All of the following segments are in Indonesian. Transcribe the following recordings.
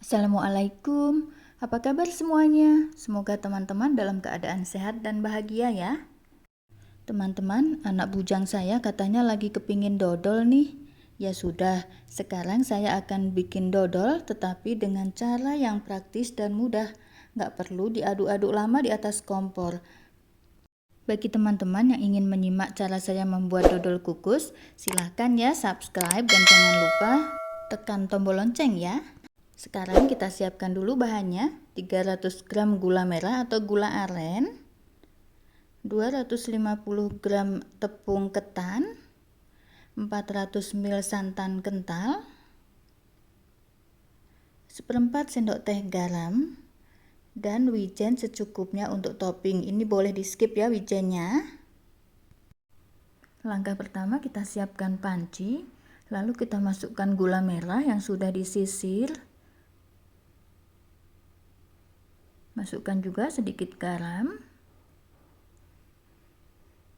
Assalamualaikum, apa kabar semuanya? Semoga teman-teman dalam keadaan sehat dan bahagia ya. Teman-teman, anak bujang saya katanya lagi kepingin dodol nih. Ya sudah, sekarang saya akan bikin dodol tetapi dengan cara yang praktis dan mudah. Nggak perlu diaduk-aduk lama di atas kompor. Bagi teman-teman yang ingin menyimak cara saya membuat dodol kukus, silahkan ya subscribe dan jangan lupa tekan tombol lonceng ya. Sekarang kita siapkan dulu bahannya, 300 gram gula merah atau gula aren, 250 gram tepung ketan, 400 ml santan kental, 1/4 sendok teh garam, dan wijen secukupnya untuk topping. Ini boleh di skip ya wijennya. Langkah pertama kita siapkan panci, lalu kita masukkan gula merah yang sudah disisir. Masukkan juga sedikit garam.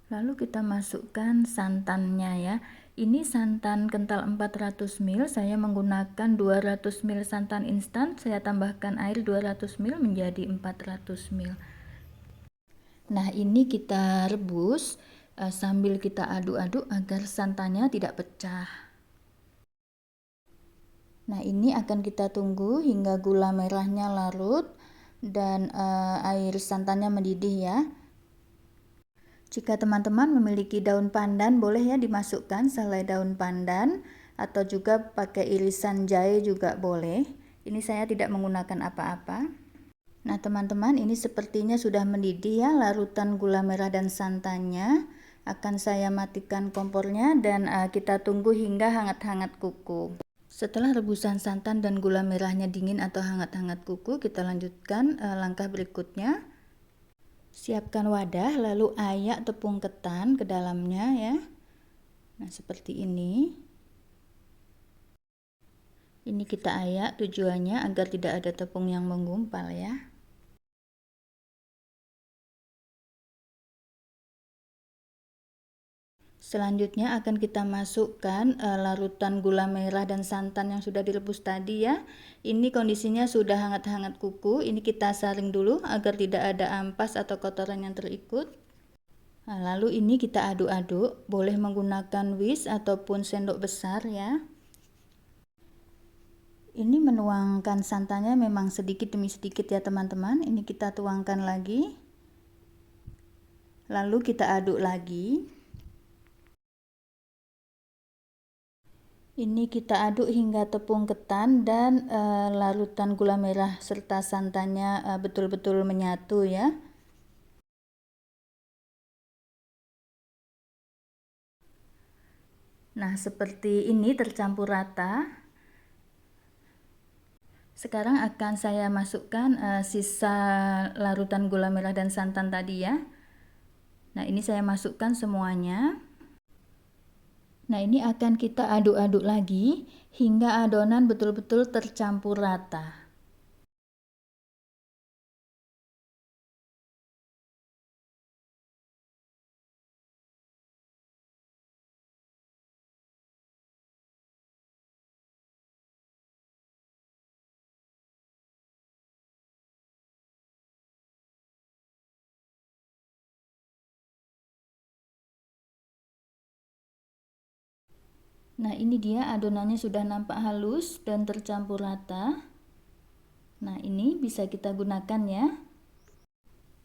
Lalu kita masukkan santannya ya. Ini santan kental 400 ml, saya menggunakan 200 ml santan instan, saya tambahkan air 200 ml menjadi 400 ml. Nah, ini kita rebus sambil kita aduk-aduk agar santannya tidak pecah. Nah, ini akan kita tunggu hingga gula merahnya larut dan air santannya mendidih ya. Jika teman-teman memiliki daun pandan, boleh ya dimasukkan selai daun pandan atau juga pakai irisan jahe juga boleh. Ini saya tidak menggunakan apa-apa. Nah, teman-teman, ini sepertinya sudah mendidih ya larutan gula merah dan santannya. Akan saya matikan kompornya dan kita tunggu hingga hangat-hangat kuku. Setelah rebusan santan dan gula merahnya dingin atau hangat-hangat kuku, kita lanjutkan langkah berikutnya. Siapkan wadah, lalu ayak tepung ketan ke dalamnya ya. Nah, seperti ini. Ini kita ayak tujuannya agar tidak ada tepung yang menggumpal ya. Selanjutnya akan kita masukkan larutan gula merah dan santan yang sudah direbus tadi ya. Ini kondisinya sudah hangat-hangat kuku. Ini kita saring dulu agar tidak ada ampas atau kotoran yang terikut. Nah, lalu ini kita aduk-aduk, boleh menggunakan whisk ataupun sendok besar ya. Ini menuangkan santannya memang sedikit demi sedikit ya teman-teman. Ini kita tuangkan lagi. Lalu kita aduk lagi. Ini kita aduk hingga tepung ketan dan larutan gula merah serta santannya betul-betul menyatu ya. Nah, seperti ini tercampur rata. Sekarang akan saya masukkan sisa larutan gula merah dan santan tadi ya. Nah, ini saya masukkan semuanya. Nah, ini akan kita aduk-aduk lagi hingga adonan betul-betul tercampur rata. Nah, ini dia adonannya sudah nampak halus dan tercampur rata. Nah, ini bisa kita gunakan ya.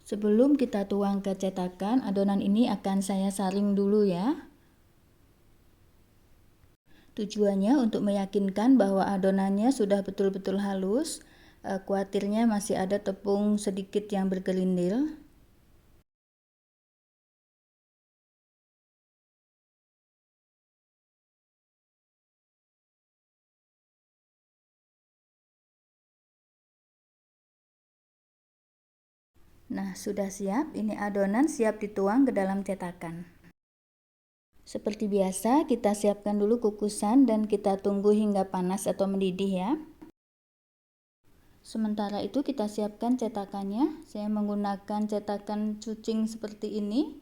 Sebelum kita tuang ke cetakan, adonan ini akan saya saring dulu ya. Tujuannya untuk meyakinkan bahwa adonannya sudah betul-betul halus. Khawatirnya masih ada tepung sedikit yang bergelindil. Nah, sudah siap. Ini adonan siap dituang ke dalam cetakan. Seperti biasa, kita siapkan dulu kukusan dan kita tunggu hingga panas atau mendidih ya. Sementara itu kita siapkan cetakannya. Saya menggunakan cetakan cucing seperti ini.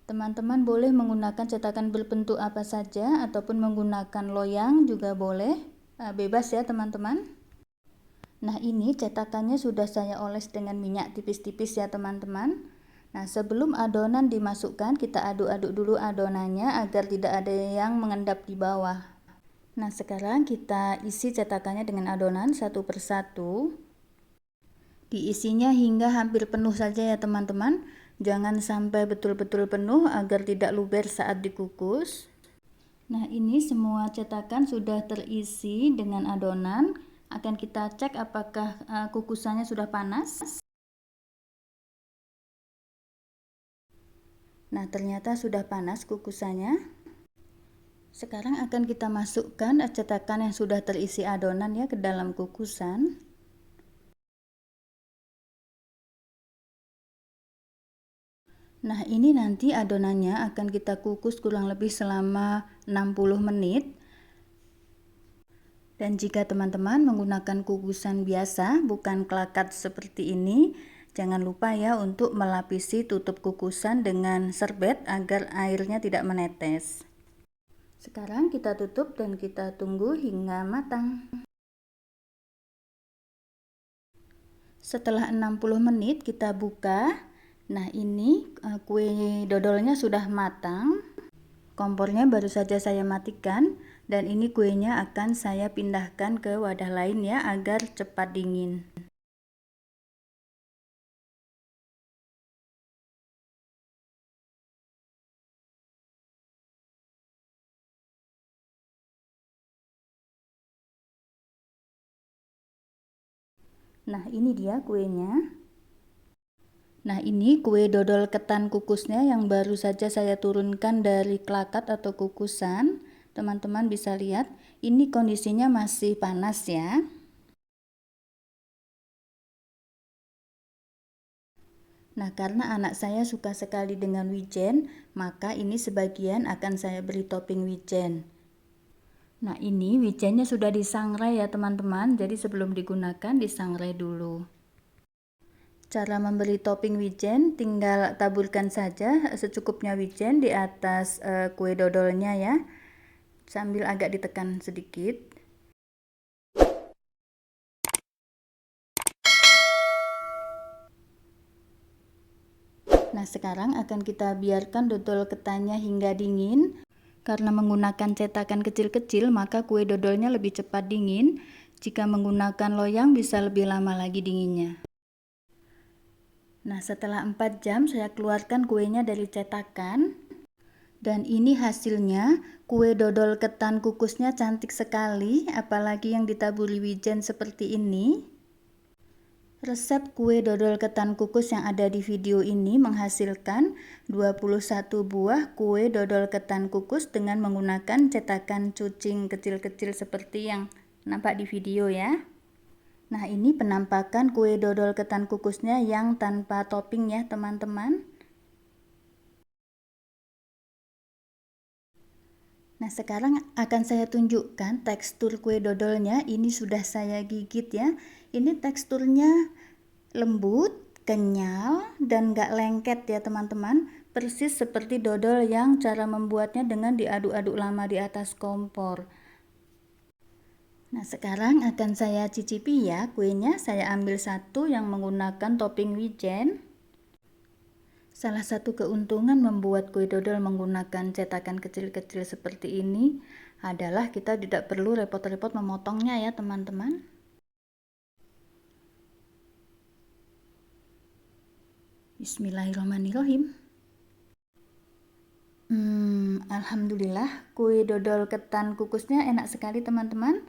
Teman-teman boleh menggunakan cetakan berbentuk apa saja ataupun menggunakan loyang juga boleh. Bebas ya teman-teman. Nah, ini cetakannya sudah saya oles dengan minyak tipis-tipis ya teman-teman. Nah, sebelum adonan dimasukkan, kita aduk-aduk dulu adonannya agar tidak ada yang mengendap di bawah. Nah, sekarang kita isi cetakannya dengan adonan satu persatu. Diisinya hingga hampir penuh saja ya teman-teman. Jangan sampai betul-betul penuh agar tidak luber saat dikukus. Nah, ini semua cetakan sudah terisi dengan adonan. Akan kita cek apakah kukusannya sudah panas. Nah, ternyata sudah panas kukusannya. Sekarang akan kita masukkan cetakan yang sudah terisi adonan ya ke dalam kukusan. Nah, ini nanti adonannya akan kita kukus kurang lebih selama 60 menit. Dan jika teman-teman menggunakan kukusan biasa, bukan klakat seperti ini, jangan lupa ya untuk melapisi tutup kukusan dengan serbet agar airnya tidak menetes. Sekarang kita tutup dan kita tunggu hingga matang. Setelah 60 menit kita buka. Nah, ini kue dodolnya sudah matang. Kompornya baru saja saya matikan dan ini kuenya akan saya pindahkan ke wadah lain ya agar cepat dingin. Nah, ini dia kuenya. Nah, ini kue dodol ketan kukusnya yang baru saja saya turunkan dari klakat atau kukusan. Teman-teman bisa lihat, ini kondisinya masih panas ya. Nah, karena anak saya suka sekali dengan wijen, maka ini sebagian akan saya beri topping wijen. Nah, ini wijennya sudah disangrai ya teman-teman, jadi sebelum digunakan disangrai dulu. Cara memberi topping wijen, tinggal taburkan saja secukupnya wijen di atas kue dodolnya ya, sambil agak ditekan sedikit. Nah, sekarang akan kita biarkan dodol ketannya hingga dingin. Karena menggunakan cetakan kecil-kecil, maka kue dodolnya lebih cepat dingin. Jika menggunakan loyang bisa lebih lama lagi dinginnya. Nah, setelah 4 jam saya keluarkan kuenya dari cetakan. Dan ini hasilnya, kue dodol ketan kukusnya cantik sekali, apalagi yang ditaburi wijen seperti ini. Resep kue dodol ketan kukus yang ada di video ini menghasilkan 21 buah kue dodol ketan kukus dengan menggunakan cetakan cucing kecil-kecil seperti yang nampak di video ya. Nah, ini penampakan kue dodol ketan kukusnya yang tanpa topping ya teman-teman. Nah, sekarang akan saya tunjukkan tekstur kue dodolnya. Ini sudah saya gigit ya. Ini teksturnya lembut, kenyal, dan gak lengket ya teman-teman. Persis seperti dodol yang cara membuatnya dengan diaduk-aduk lama di atas kompor. Nah, sekarang akan saya cicipi ya kuenya. Saya ambil satu yang menggunakan topping wijen. Salah satu keuntungan membuat kue dodol menggunakan cetakan kecil-kecil seperti ini adalah kita tidak perlu repot-repot memotongnya ya teman-teman. Bismillahirrahmanirrahim. Alhamdulillah kue dodol ketan kukusnya enak sekali teman-teman.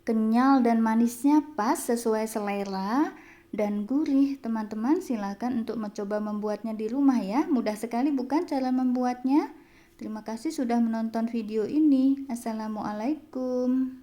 Kenyal dan manisnya pas sesuai selera dan gurih. Teman-teman silahkan untuk mencoba membuatnya di rumah ya. Mudah sekali bukan cara membuatnya? Terima kasih sudah menonton video ini. Assalamualaikum.